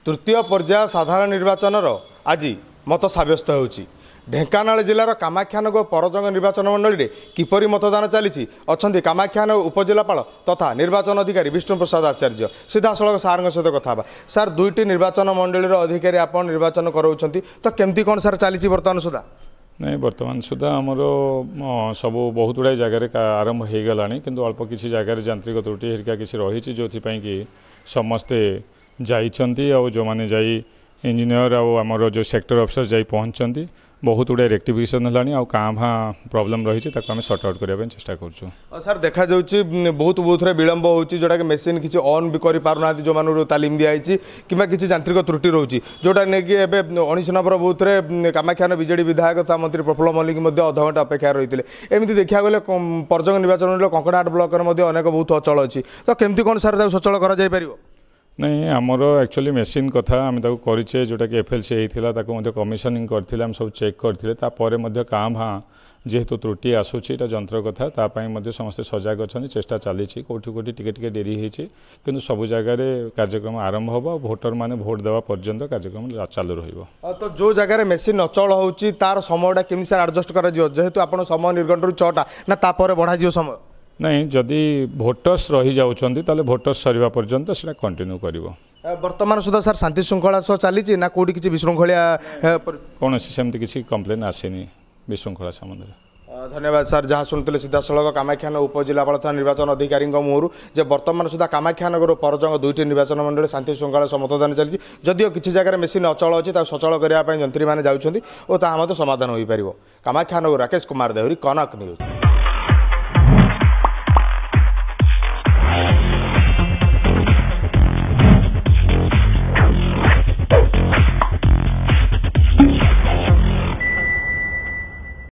तृतीय पर्याय साधारण निर्वाचन आज मत सब्यस्त होची। ढेंकानाल जिलार कामाख्यानगर परजंग निर्वाचन मंडली में किपरि मतदान चली अच्छा कामाख्यानगर उपजिलापाल तथा निर्वाचन अधिकारी विष्णु प्रसाद आचार्य सीधा सड़क सार सहित कथा सार दुईटी निर्वाचन मंडली अधिकारी आप निर्वाचन कराउछंती तो केमती कौन सार चली बर्तमान सुधा नहीं बर्तमान सुधा आमर सब बहुत गुड़ाई जगह आरंभ हो गला कि अल्प किसी जगह यांत्रिक त्रुटि हेरिका किसी रही जो कि समस्ते जाइछंती और जो माने जाई इंजीनियर आमर जो सेक्टर अफिसर जाई पहुंचती बहुत गुड़ाई रेक्टिफिकेशन है काँ भाँ प्रोब्लेम रही आम सर्ट आउट करने चेष्टा कर सर देखा बहुत बहुत विलंब होची जोटा कि मेसीन किसी ऑन भी कर पारना जो मानू तालीम दिखाई कि यांत्रिक त्रुटि रोचे जोटा नहीं कि 19 नंबर बूथ कामाख्यान बीजेडी विधायक तथा मंत्री प्रफुल्ल मल्लिक अधघंटा अपेक्षा रही है। एमती देखा गले परजंग निर्वाचन कंकड़ाहाट ब्लॉक में अनेक बहुत अचल अच्छी तो केमती कौन सार सचल कर नहीं आमर एक्चुअली मेसीन कथा आम करे जोटा कि एफएलसी होता कमिशनिंग करते सब चेक करते काँ भाँ जेहेतु त्रुटि आसूची जंत्र कथा तापाई समस्त सजग अच्छा चेष्टा चली कौटी कौटी टिके डेरी होती कि सब जगह कार्यक्रम आरंभ हो भोटर मैंने भोट देवा पर्यंत कार्यक्रम चालू रही तो जो जगह मेसीन अचल होची तार समयटा केमी सार एडजस्ट कर जेहेतु आप समय निर्घंट 6टा ना तापर बढ़ा समय नहीं जदि भोटर्स रही जाउछंती ताले भोटर्स सरीवा पर्यंत सेटा कंटिन्यू करिवो। वर्तमान सुधा सर शांति श्रृंखला सह चली ना कोडी किछि विशृंखला कौन सेमती किछि कंप्लेन आसेनी विशृंखला संबंध। धन्यवाद सर जहाँ शुणुते सीधा सड़क कामाख्यान उपजिलापाल तथा निर्वाचन अधिकारी मुहर जे वर्तमान सुधा कामाख्यानगर परजंग दुईटी निर्वाचन मंडल शांति श्रृंखला मतदान चली जदिव किसी जगह मेसीन अचल अच्छी सचल करने जंत्री मैंने जाऊँच और समाधान हो पार। कामाख्यानगर राकेश कुमार देहुरी कनक न्यूज।